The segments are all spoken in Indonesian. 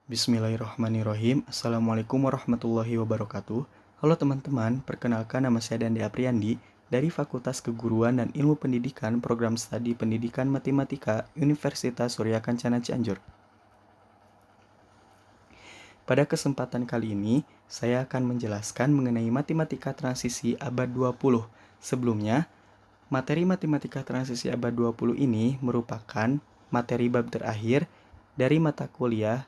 Bismillahirrahmanirrahim. Assalamualaikum warahmatullahi wabarakatuh. Halo teman-teman, perkenalkan nama saya Dandi Apriandi dari Fakultas Keguruan dan Ilmu Pendidikan Program Studi Pendidikan Matematika Universitas Surya Kencana Cianjur. Pada kesempatan kali ini, saya akan menjelaskan mengenai matematika transisi abad 20. Sebelumnya, materi matematika transisi abad 20 ini merupakan materi bab terakhir dari mata kuliah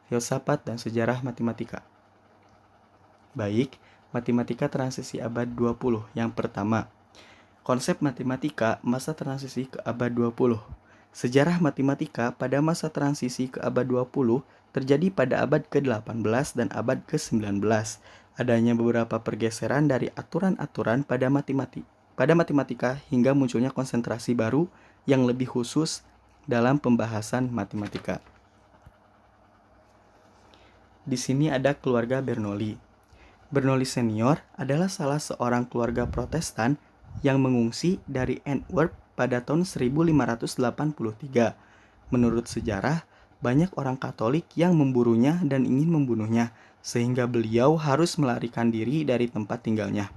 Filsafat dan Sejarah Matematika. Baik, matematika transisi abad 20. Yang pertama, konsep matematika masa transisi ke abad 20. Sejarah matematika pada masa transisi ke abad 20 terjadi pada abad ke-18 dan abad ke-19. Adanya beberapa pergeseran dari aturan-aturan pada matematika hingga munculnya konsentrasi baru yang lebih khusus dalam pembahasan matematika. Di sini ada keluarga Bernoulli. Bernoulli senior adalah salah seorang keluarga Protestan yang mengungsi dari Antwerp pada tahun 1583. Menurut sejarah, banyak orang Katolik yang memburunya dan ingin membunuhnya, sehingga beliau harus melarikan diri dari tempat tinggalnya.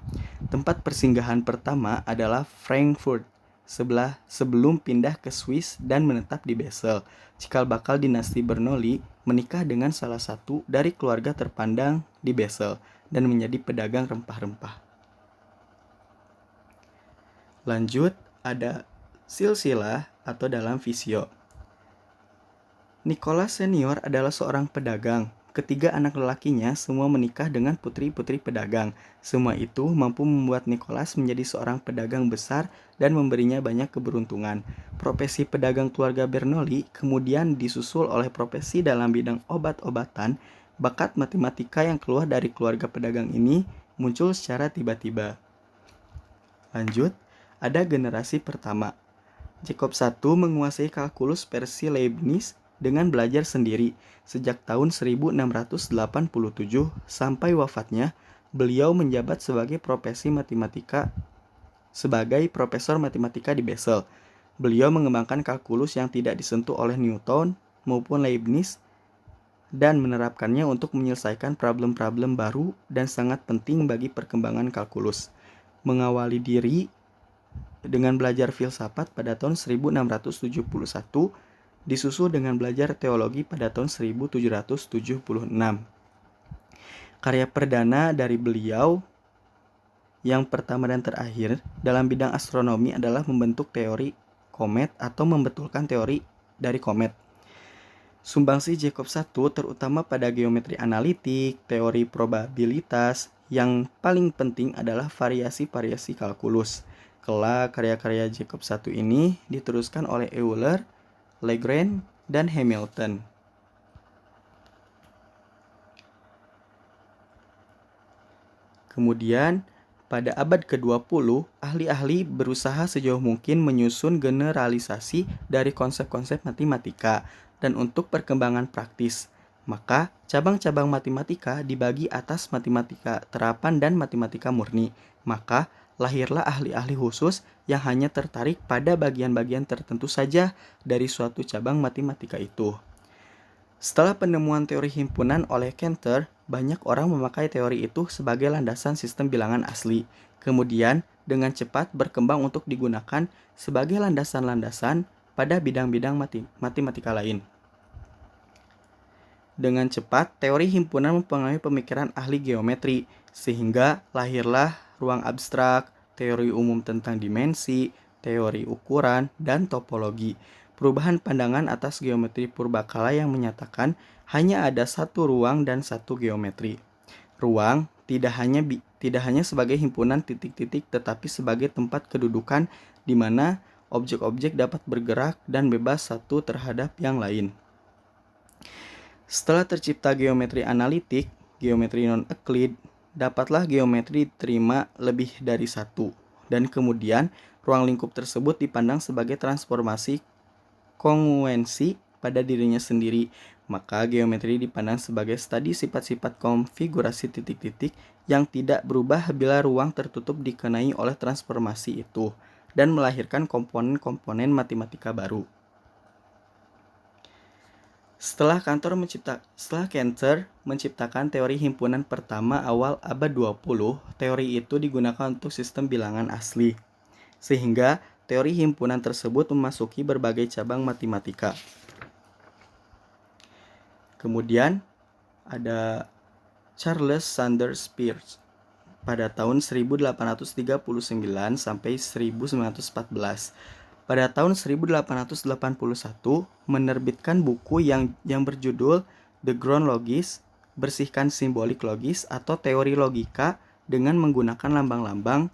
Tempat persinggahan pertama adalah Frankfurt, sebelum pindah ke Swiss dan menetap di Basel. Cikal bakal dinasti Bernoulli menikah dengan salah satu dari keluarga terpandang di Basel dan menjadi pedagang rempah-rempah. Lanjut, ada silsilah atau dalam visio. Nicholas senior adalah seorang pedagang. Ketiga anak lelakinya semua menikah dengan putri-putri pedagang. Semua itu mampu membuat Nicholas menjadi seorang pedagang besar dan memberinya banyak keberuntungan. Profesi pedagang keluarga Bernoulli kemudian disusul oleh profesi dalam bidang obat-obatan. Bakat matematika yang keluar dari keluarga pedagang ini muncul secara tiba-tiba. Lanjut, ada generasi pertama. Jacob I menguasai kalkulus versi Leibniz dengan belajar sendiri. Sejak tahun 1687 sampai wafatnya, beliau menjabat sebagai profesor matematika di Basel. Beliau mengembangkan kalkulus yang tidak disentuh oleh Newton maupun Leibniz dan menerapkannya untuk menyelesaikan problem-problem baru dan sangat penting bagi perkembangan kalkulus. Mengawali diri dengan belajar filsafat pada tahun 1671, disusul dengan belajar teologi pada tahun 1776. Karya perdana dari beliau yang pertama dan terakhir dalam bidang astronomi adalah membentuk teori komet atau membetulkan teori dari komet. Sumbangsi Jacob I terutama pada geometri analitik, teori probabilitas, yang paling penting adalah variasi-variasi kalkulus. Kelak karya-karya Jacob I ini diteruskan oleh Euler, Lagrange, dan Hamilton. Kemudian, pada abad ke-20, ahli-ahli berusaha sejauh mungkin menyusun generalisasi dari konsep-konsep matematika dan untuk perkembangan praktis. Maka, cabang-cabang matematika dibagi atas matematika terapan dan matematika murni. Maka, lahirlah ahli-ahli khusus yang hanya tertarik pada bagian-bagian tertentu saja dari suatu cabang matematika itu. Setelah penemuan teori himpunan oleh Cantor, banyak orang memakai teori itu sebagai landasan sistem bilangan asli. Kemudian, dengan cepat berkembang untuk digunakan sebagai landasan-landasan pada bidang-bidang matematika lain. Dengan cepat, teori himpunan mempengaruhi pemikiran ahli geometri, sehingga lahirlah ruang abstrak, teori umum tentang dimensi, teori ukuran, dan topologi. Perubahan pandangan atas geometri purbakala yang menyatakan hanya ada satu ruang dan satu geometri. Ruang tidak hanya sebagai himpunan titik-titik tetapi sebagai tempat kedudukan di mana objek-objek dapat bergerak dan bebas satu terhadap yang lain. Setelah tercipta geometri analitik, geometri non-Euclid, dapatlah geometri diterima lebih dari satu, dan kemudian ruang lingkup tersebut dipandang sebagai transformasi kongruensi pada dirinya sendiri. Maka geometri dipandang sebagai studi sifat-sifat konfigurasi titik-titik yang tidak berubah bila ruang tertutup dikenai oleh transformasi itu, dan melahirkan komponen-komponen matematika baru. Setelah Cantor menciptakan teori himpunan pertama awal abad 20, teori itu digunakan untuk sistem bilangan asli. Sehingga teori himpunan tersebut memasuki berbagai cabang matematika. Kemudian ada Charles Sanders Peirce pada tahun 1839 sampai 1914. Pada tahun 1881 menerbitkan buku yang berjudul The Ground Logis, Bersihkan Simbolik Logis atau Teori Logika dengan menggunakan lambang-lambang.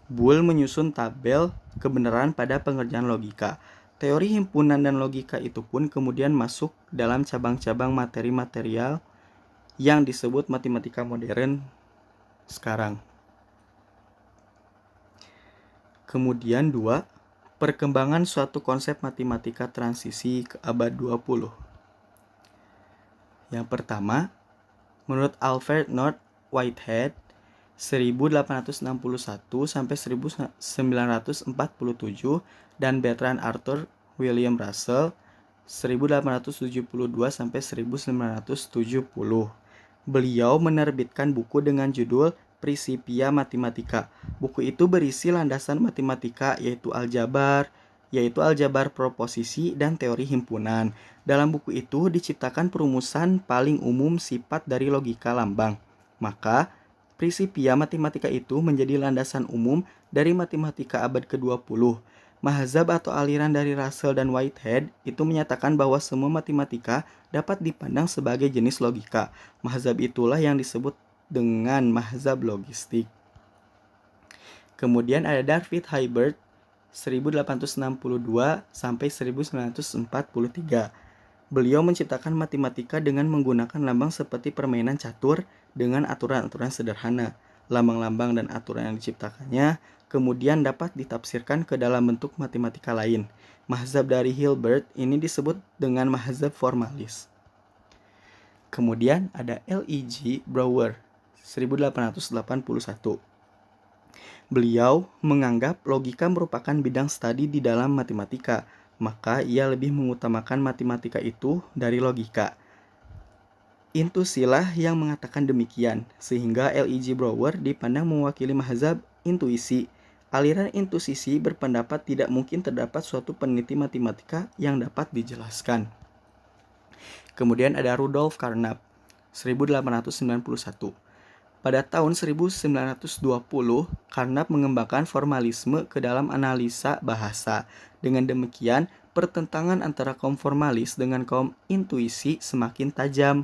Boole menyusun tabel kebenaran pada pengerjaan logika. Teori himpunan dan logika itu pun kemudian masuk dalam cabang-cabang materi material yang disebut matematika modern sekarang. Kemudian 2. Perkembangan suatu konsep matematika transisi ke abad 20. Yang pertama, menurut Alfred North Whitehead 1861 sampai 1947 dan Bertrand Arthur William Russell 1872 sampai 1970. Beliau menerbitkan buku dengan judul Principia Mathematica. Buku itu berisi landasan matematika yaitu aljabar proposisi dan teori himpunan. Dalam buku itu diciptakan perumusan paling umum sifat dari logika lambang. Maka Principia Mathematica itu menjadi landasan umum dari matematika abad ke-20. Mazhab atau aliran dari Russell dan Whitehead itu menyatakan bahwa semua matematika dapat dipandang sebagai jenis logika. Mazhab itulah yang disebut dengan mazhab logistik. Kemudian ada David Hilbert 1862 sampai 1943. Beliau menciptakan matematika dengan menggunakan lambang seperti permainan catur dengan aturan-aturan sederhana. Lambang-lambang dan aturan yang diciptakannya kemudian dapat ditafsirkan ke dalam bentuk matematika lain. Mazhab dari Hilbert ini disebut dengan mazhab formalis. Kemudian ada L.E.G. Brouwer 1881. Beliau menganggap logika merupakan bidang studi di dalam matematika, maka ia lebih mengutamakan matematika itu dari logika. Intusilah yang mengatakan demikian, sehingga L.E.G. Brouwer dipandang mewakili mazhab intuisi. Aliran intuisi berpendapat tidak mungkin terdapat suatu peneliti matematika yang dapat dijelaskan. Kemudian ada Rudolf Carnap 1891. Pada tahun 1920, Carnap mengembangkan formalisme ke dalam analisa bahasa. Dengan demikian, pertentangan antara kaum formalis dengan kaum intuisi semakin tajam.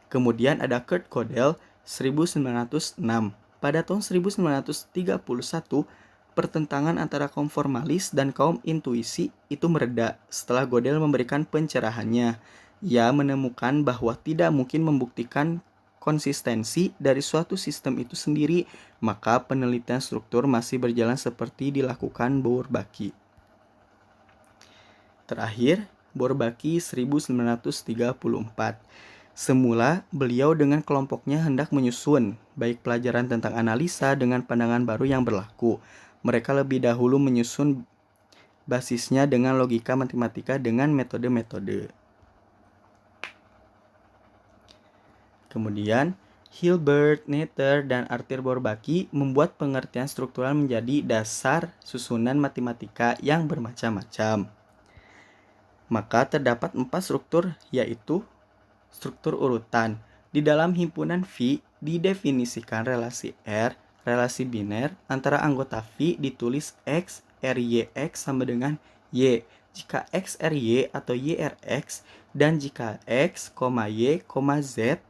Kemudian ada Kurt Gödel 1906. Pada tahun 1931, pertentangan antara kaum formalis dan kaum intuisi itu mereda setelah Gödel memberikan pencerahannya. Ia menemukan bahwa tidak mungkin membuktikan konsistensi dari suatu sistem itu sendiri, maka penelitian struktur masih berjalan seperti dilakukan Bourbaki. Terakhir, Bourbaki 1934. Semula, beliau dengan kelompoknya hendak menyusun baik pelajaran tentang analisa dengan pandangan baru yang berlaku. Mereka lebih dahulu menyusun basisnya dengan logika matematika dengan metode-metode. Kemudian, Hilbert, Noether, dan Arthur Bourbaki membuat pengertian struktural menjadi dasar susunan matematika yang bermacam-macam. Maka terdapat 4 struktur, yaitu struktur urutan. Di dalam himpunan Phi didefinisikan relasi R, relasi biner, antara anggota Phi ditulis X, RYX sama dengan Y. Jika X, RY atau Y, RX, dan jika X, Y, Z,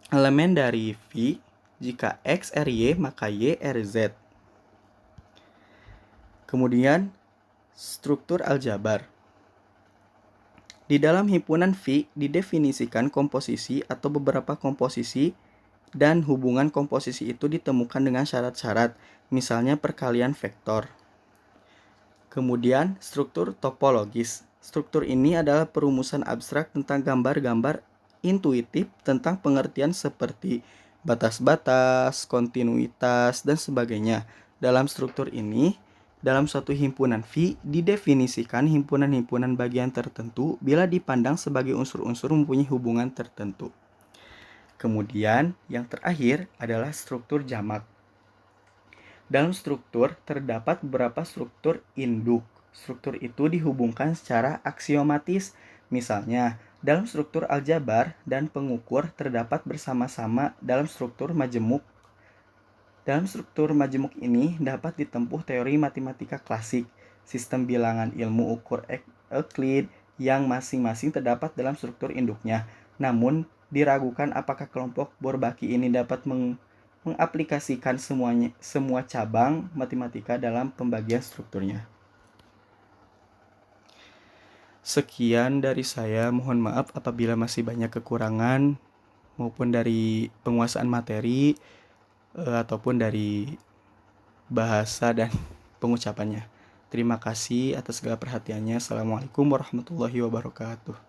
elemen dari Phi, jika X RY maka Y RZ. Kemudian struktur aljabar. Di dalam himpunan Phi didefinisikan komposisi atau beberapa komposisi dan hubungan komposisi itu ditemukan dengan syarat-syarat, misalnya perkalian vektor. Kemudian struktur topologis. Struktur ini adalah perumusan abstrak tentang gambar-gambar intuitif tentang pengertian seperti batas-batas, kontinuitas, dan sebagainya. Dalam struktur ini, Dalam suatu himpunan V, didefinisikan himpunan-himpunan bagian tertentu bila dipandang sebagai unsur-unsur mempunyai hubungan tertentu. Kemudian, yang terakhir adalah struktur jamak. Dalam struktur, terdapat beberapa struktur induk. Struktur itu dihubungkan secara aksiomatis. Misalnya, dalam struktur aljabar dan pengukur terdapat bersama-sama dalam struktur majemuk. Dalam struktur majemuk ini dapat ditempuh teori matematika klasik, sistem bilangan ilmu ukur Euclid yang masing-masing terdapat dalam struktur induknya. Namun, diragukan apakah kelompok Bourbaki ini dapat mengaplikasikan semua cabang matematika dalam pembagian strukturnya. Sekian dari saya, mohon maaf apabila masih banyak kekurangan maupun dari penguasaan materi ataupun dari bahasa dan pengucapannya. Terima kasih atas segala perhatiannya. Assalamualaikum warahmatullahi wabarakatuh.